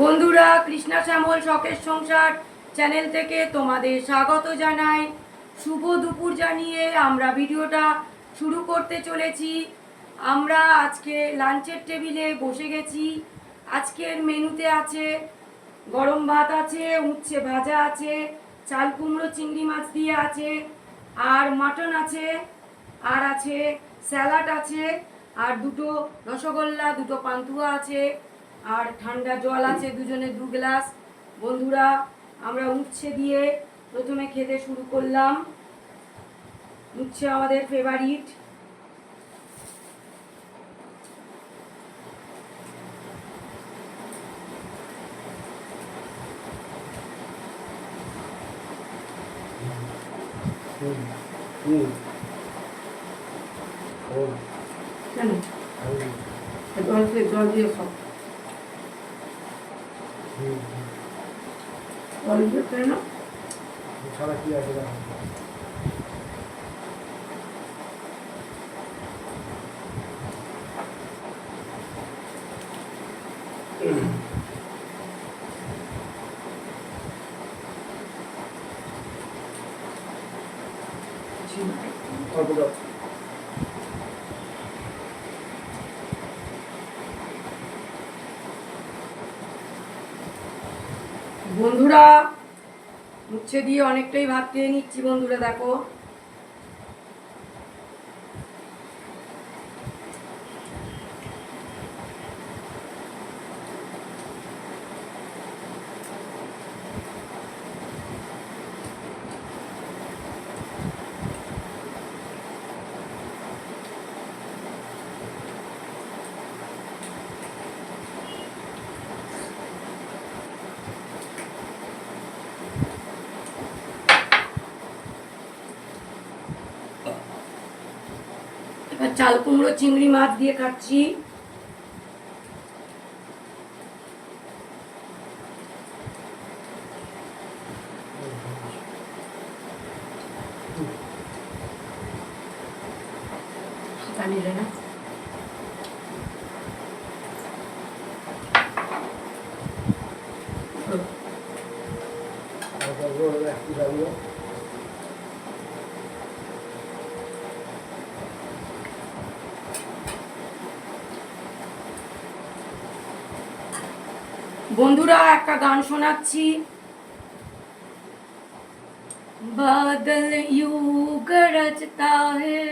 বন্ধুরা, কৃষ্ণা শ্যামল শখের সংসার চ্যানেল থেকে তোমাদের স্বাগত জানাই। শুভ দুপুর জানিয়ে আমরা ভিডিওটা শুরু করতে চলেছি। আমরা আজকে লাঞ্চের টেবিলে বসে গেছি। আজকের মেনুতে আছে গরম ভাত আছে, উচ্ছে ভাজা আছে, চাল কুমড়ো চিংড়ি মাছ দিয়ে আছে, আর মাটন আছে, আর আছে স্যালাড আছে, আর দুটো রসগোল্লা, দুটো পান্তুয়া আছে, আর ঠান্ডা জল আছে দুজনে 2 গ্লাস। বন্ধুরা, আমরা উচ্ছে দিয়ে প্রথমে খেতে শুরু করলাম। উচ্ছে আমাদের ফেভারিট। কেন অল্প জল দিয়ে খাও, অল্প কেন ছাড়া কি আছে বন্ধুরা, উচ্ছে দিয়ে অনেকটাই ভাত খেয়ে নিচ্ছি। বন্ধুরা দেখো, এবার চাল কুমড়ো চিংড়ি মাছ দিয়ে খাচ্ছি। নিলে না বন্ধুরা, একটা গান শোনাচ্ছি। बादल यूं गरजता है,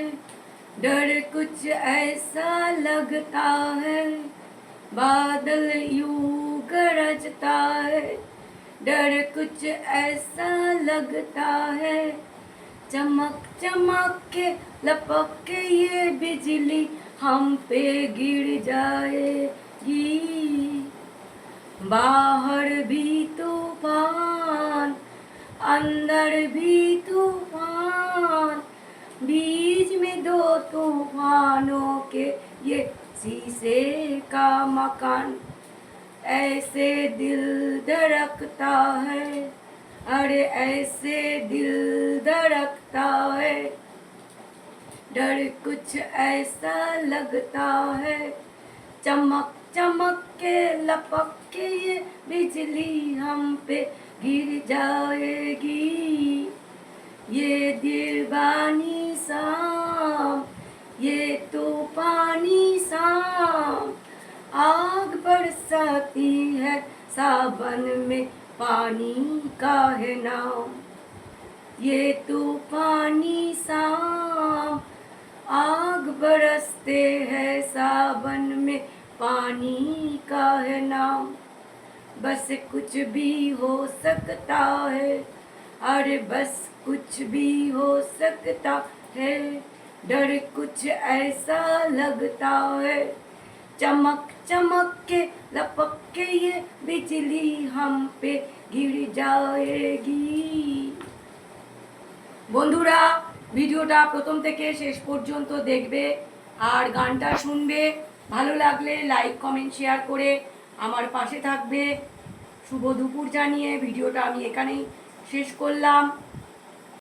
डर कुछ ऐसा लगता है। बादल यूं गरजता है, डर कुछ ऐसा लगता है। चमक चमक के लपक के ये बिजली हम पे गिर जाएगी। बाहर भी तूफान, अंदर भी तूफान, बीच में 2 तूफानों के ये शीशे का मकान। ऐसे दिल धड़कता है, अरे ऐसे दिल धड़कता है, डर कुछ ऐसा लगता है। चमक चमक के लपक के ये बिजली हम पे गिर जाएगी। ये दीवानी शाम, ये तूफानी शाम, आग बरसाती है सावन में पानी का है नाम। ये तूफानी शाम, आग बरसते हैं सावन में पानी का है नाम। बस कुछ भी हो सकता है, अरे बस कुछ भी हो सकता है, डर कुछ ऐसा लगता है। चमक चमक के लपक के ये बिजली हम पे गिर जाएगी। বন্ধুরা, ভিডিওটা প্রথম থেকে শেষ পর্যন্ত দেখবে আর গানটা শুনবে। ভালো লাগলে লাইক কমেন্ট শেয়ার করে আমার পাশে থাকবে। শুভ দুপুর জানিয়ে ভিডিওটা আমি এখানেই শেষ করলাম।